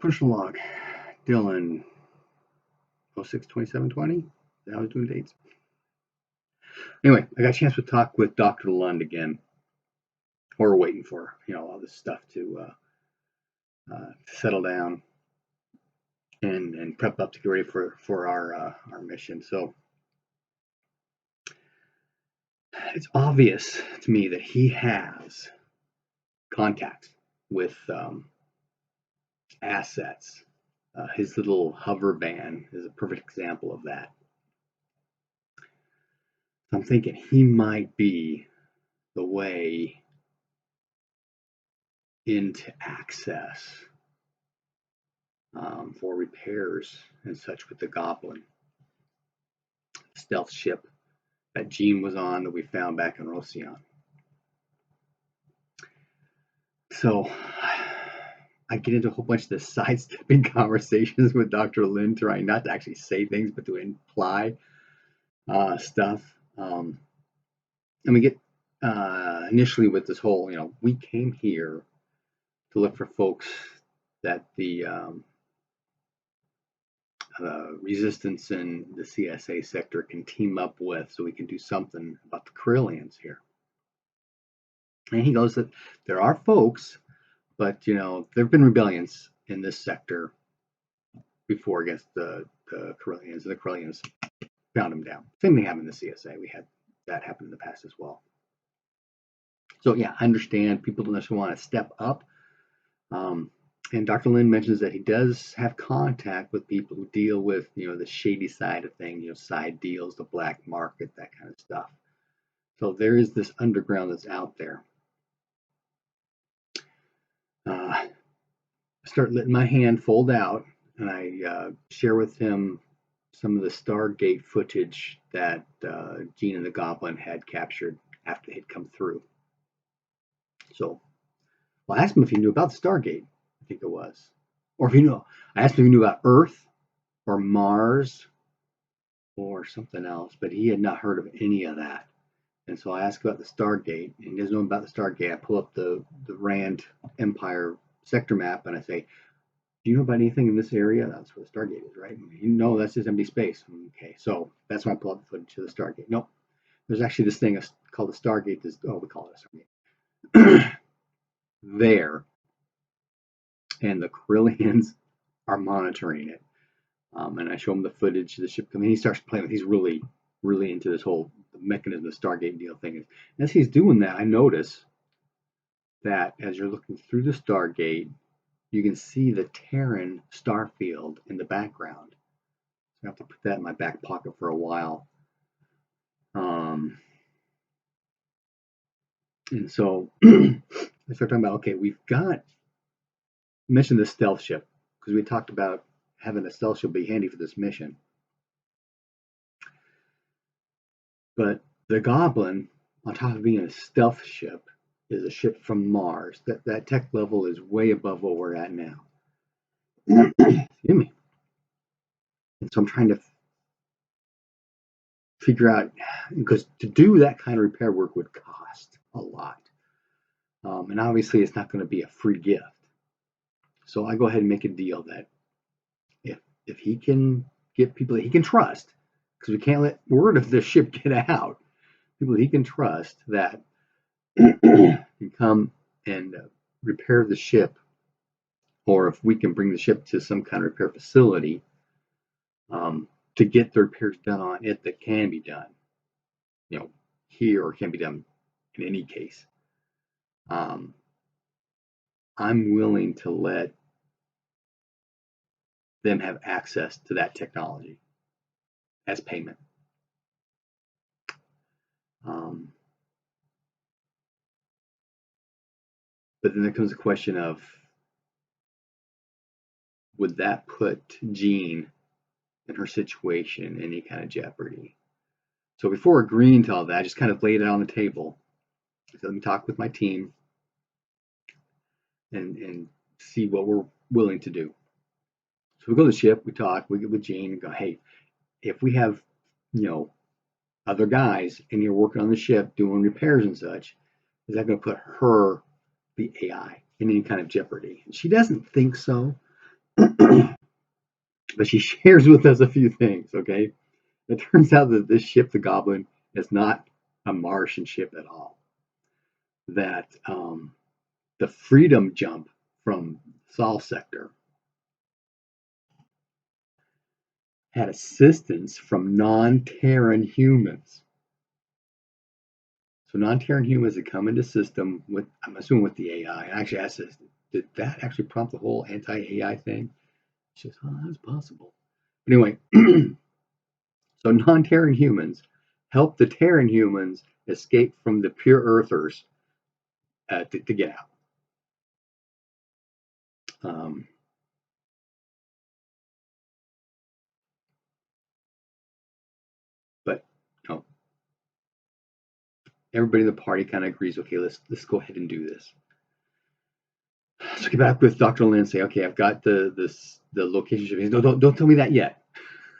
Personal log, Dylnn, 06/27/20. I was doing dates. Anyway, I got a chance to talk with Dr. Dylnn again. We're waiting for all this stuff to settle down and prep up to get ready for our mission. So it's obvious to me that he has contacts with assets. His little hover van is a perfect example of that. I'm thinking he might be the way into access for repairs and such with the Goblin stealth ship that Gene was on that we found back in Rosion. So I get into a whole bunch of the sidestepping conversations with Dr. Dylnn, trying not to actually say things but to imply stuff. And we get initially with this whole, we came here to look for folks that the resistance in the CSA sector can team up with, so we can do something about the Corellians here. And he goes that there are folks, but there have been rebellions in this sector before against the Corellians, and the Corellians found them down. Same thing happened in the CSA. We had that happen in the past as well. So yeah, I understand people don't necessarily want to step up. And Dr. Dylnn mentions that he does have contact with people who deal with, the shady side of things, side deals, the black market, that kind of stuff. So there is this underground that's out there. I start letting my hand fold out, and I share with him some of the Stargate footage that Gene and the Goblin had captured after they had come through. So I asked him if he knew about the Stargate, I think it was. Or if I asked him if he knew about Earth or Mars or something else, but he had not heard of any of that. And so I asked about the Stargate, and he doesn't know about the Stargate. I pull up the Rand Empire sector map, and I say, do you know about anything in this area? That's where the Stargate is, right? No, that's just empty space. Okay, so that's when I pull up the footage of the Stargate. Nope. There's actually this thing called the Stargate. We call it a Stargate. There. And the Corellians are monitoring it. And I show him the footage of the ship coming. He starts playing with it. He's really, really into this whole mechanism of the Stargate deal thing. And as he's doing that, I notice that as you're looking through the Stargate, you can see the Terran star field in the background. So I have to put that in my back pocket for a while. And so I start talking about, okay, we've got, mentioned the stealth ship, because we talked about having a stealth ship be handy for this mission. But the Goblin, on top of being a stealth ship, is a ship from Mars. That tech level is way above what we're at now. Excuse me. And so I'm trying to figure out, because to do that kind of repair work would cost a lot. And obviously it's not going to be a free gift. So I go ahead and make a deal that if he can get people that he can trust, because we can't let word of the ship get out, people that he can trust that can come and repair the ship, or if we can bring the ship to some kind of repair facility to get the repairs done on it that can be done, here, or can be done in any case. I'm willing to let them have access to that technology as payment. But then there comes the question of, would that put Jean and her situation in any kind of jeopardy? So before agreeing to all that, I just kind of laid it on the table. So let me talk with my team and see what we're willing to do. So we go to the ship, we talk, we get with Jean and go, hey, if we have, other guys and you're working on the ship doing repairs and such, is that going to put her, the AI, in any kind of jeopardy? And she doesn't think so, But she shares with us a few things, okay? It turns out that this ship, the Goblin, is not a Martian ship at all. That the Freedom Jump from Sol Sector had assistance from non-Terran humans. So non-Terran humans had come into system with, I'm assuming with the AI. And actually asked us, did that actually prompt the whole anti-AI thing? She says, oh, that's possible. But anyway, so non-Terran humans help the Terran humans escape from the pure Earthers to get out. But you know, everybody in the party kind of agrees. Okay, let's go ahead and do this. So get back with Dr. Lynn and say, okay, I've got the location. No, don't tell me that yet.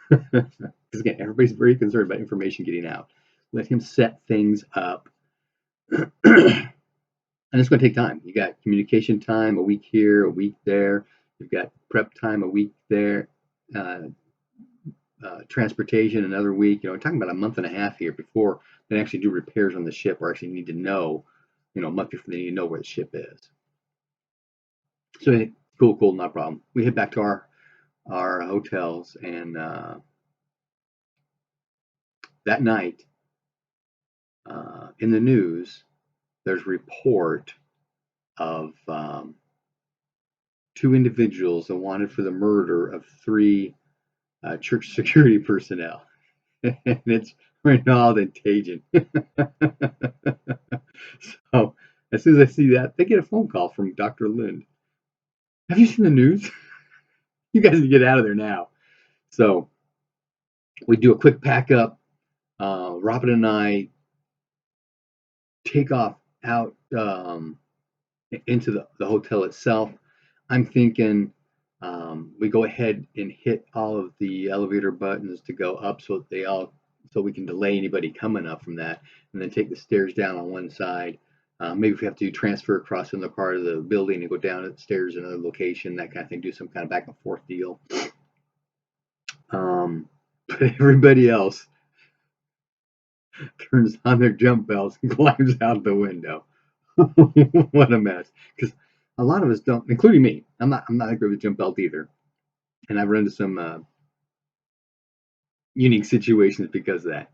Because again, everybody's very concerned about information getting out. Let him set things up. And it's going to take time. You got communication time, a week here, a week there. You've got prep time, a week there. Transportation, another week. We're talking about a month and a half here before they actually do repairs on the ship, or actually need to know, a month before they need to know where the ship is. So cool, no problem. We head back to our hotels, and that night, in the news, there's a report of 2 individuals wanted for the murder of 3 church security personnel. And it's Renaud and Tajin. So as soon as I see that, they get a phone call from Dr. Lind. Have you seen the news? You guys need to get out of there now. So we do a quick pack up. Robin and I take off out into the hotel itself. I'm thinking we go ahead and hit all of the elevator buttons to go up so we can delay anybody coming up from that, and then take the stairs down on one side. Maybe if we have to transfer across another part of the building and go down the stairs in another location, that kind of thing, do some kind of back and forth deal. But everybody else turns on their jump belts and climbs out the window. What a mess. Because a lot of us don't, including me. I'm not agree with jump belt either. And I've run into some unique situations because of that.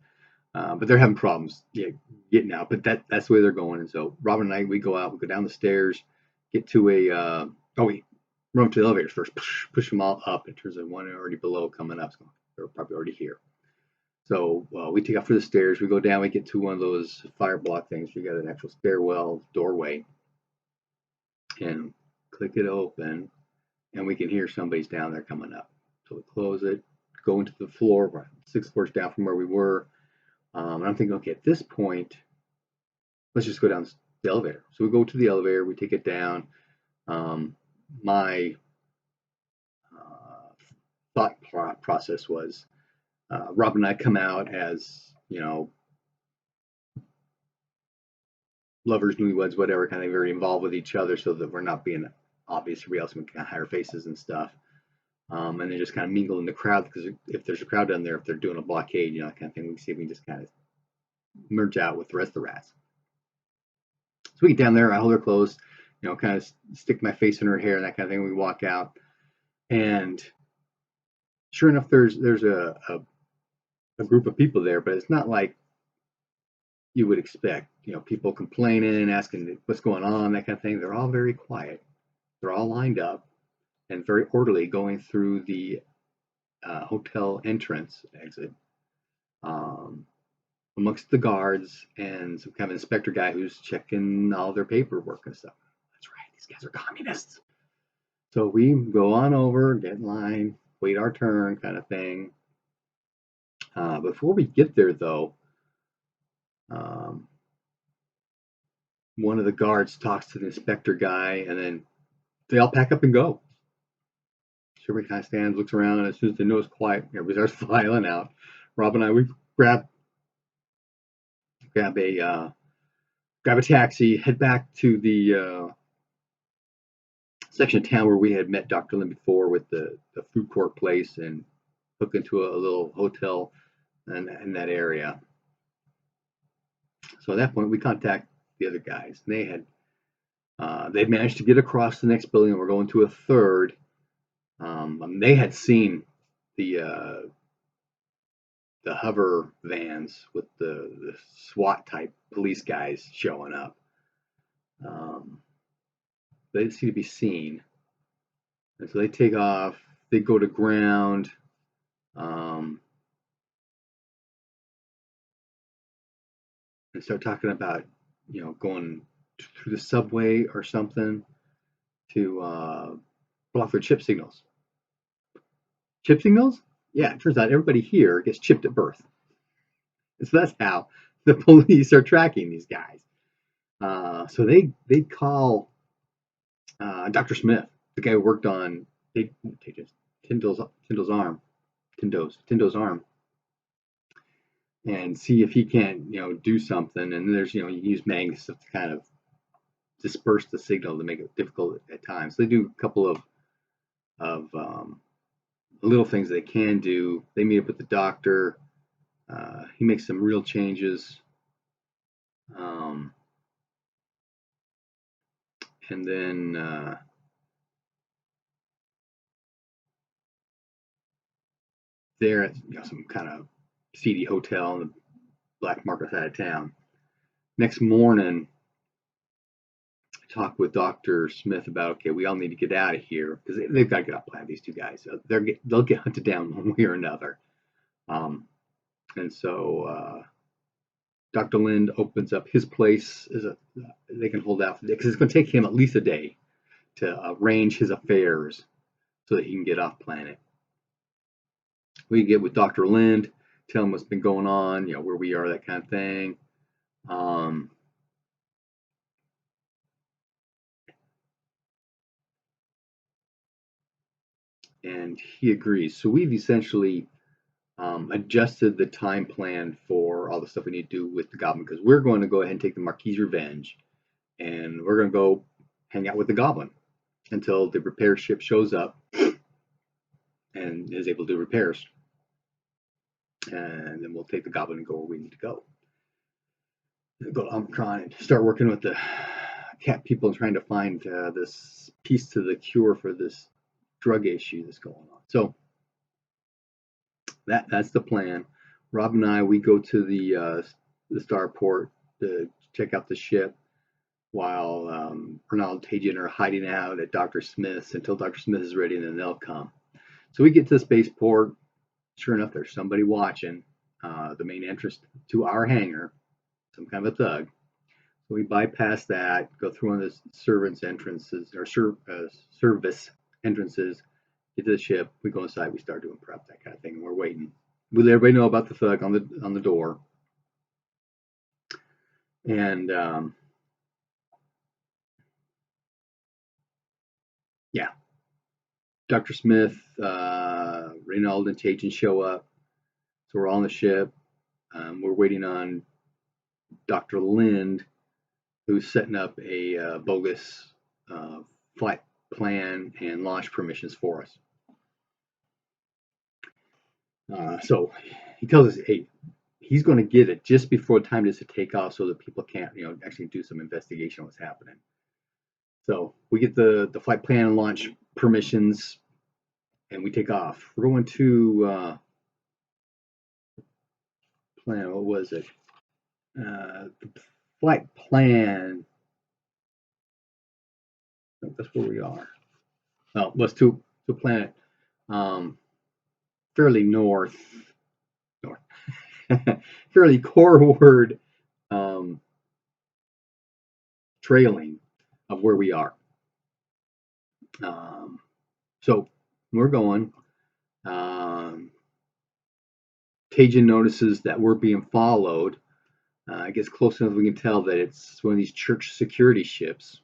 But they're having problems getting out. But that's the way they're going. And so Robin and I, we go out, we go down the stairs, get to we run to the elevators first, push them all up. It turns out one already below coming up. So they're probably already here. So we take off for the stairs. We go down. We get to one of those fire block things. We got an actual stairwell doorway, and click it open, and we can hear somebody's down there coming up. So we close it, go into the floor, 6 floors down from where we were. And I'm thinking, okay, at this point, let's just go down the elevator. So we go to the elevator. We take it down. My thought process was, Rob and I come out as, lovers, newlyweds, whatever, kind of very involved with each other, so that we're not being obvious to everybody else. We can kind of hide our faces and stuff, and then just kind of mingle in the crowd, because if there's a crowd down there, if they're doing a blockade, kind of thing, we see if we can just kind of merge out with the rest of the rats. So we get down there, I hold her close, kind of stick my face in her hair and that kind of thing. We walk out, and sure enough, there's a group of people there, but it's not like you would expect, people complaining, asking what's going on, that kind of thing. They're all very quiet. They're all lined up and very orderly going through the hotel entrance exit, amongst the guards and some kind of inspector guy who's checking all their paperwork and stuff. That's right, these guys are communists. So we go on over, get in line, wait our turn, kind of thing. Before we get there, though, one of the guards talks to the inspector guy, and then they all pack up and go. So everybody kind of stands, looks around, and as soon as they know it's quiet, everybody starts filing out. Rob and I, we grab a taxi, head back to the section of town where we had met Dr. Lynn before with the food court place and hook into a little hotel in that area. So at that point, we contact the other guys. And they'd managed to get across the next building, and we're going to a third. They had seen the hover vans with the SWAT type police guys showing up. They didn't seem to be seen, and so they take off. They go to ground. And start talking about, going through the subway or something to block their chip signals. Chip signals? Yeah, it turns out everybody here gets chipped at birth. And so that's how the police are tracking these guys. So they call Dr. Smith, the guy who worked on Tyndall's arm, and see if he can't, do something. And there's, you use magnets to kind of disperse the signal to make it difficult at times. So they do a couple of little things they can do. They meet up with the doctor. He makes some real changes. And then they're at some kind of seedy hotel in the black market side of town. Next morning, I talk with Dr. Smith about, okay, we all need to get out of here because they've got to get off planet, these two guys. They'll get hunted down one way or another. And so Dr. Dylnn opens up his place. They can hold out because it's going to take him at least a day to arrange his affairs so that he can get off planet. We get with Dr. Dylnn, tell him what's been going on, where we are, that kind of thing. And he agrees. So we've essentially adjusted the time plan for all the stuff we need to do with the Goblin, because we're going to go ahead and take the Marquis's Revenge, and we're going to go hang out with the Goblin until the repair ship shows up and is able to do repairs. And then we'll take the Goblin and go where we need to go. Go to Omicron and start working with the cat people and trying to find this piece to the cure for this drug issue that's going on. So that's the plan. Rob and I, we go to the starport to check out the ship, while Ronald and Tajin are hiding out at Dr. Smith's until Dr. Smith is ready, and then they'll come. So we get to the spaceport. Sure enough, there's somebody watching the main entrance to our hangar, some kind of a thug. So we bypass that, go through one of the servants' entrances, or service entrances, get to the ship. We go inside, we start doing prep, that kind of thing, and we're waiting. We let everybody know about the thug on the door. And yeah, Dr. Smith, Reynald, and Tajin show up. So we're all on the ship. We're waiting on Dr. Dylnn, who's setting up a bogus flight plan and launch permissions for us. So he tells us, hey, he's going to get it just before time is to take off, so that people can't, actually do some investigation on what's happening. So we get the flight plan and launch permissions, and we take off. We're going to plan. What was it? The flight plan. No, that's where we are. Oh, was to planet fairly north, fairly forward, trailing of where we are. So we're going. Tajin notices that we're being followed. It gets close enough we can tell that it's one of these church security ships.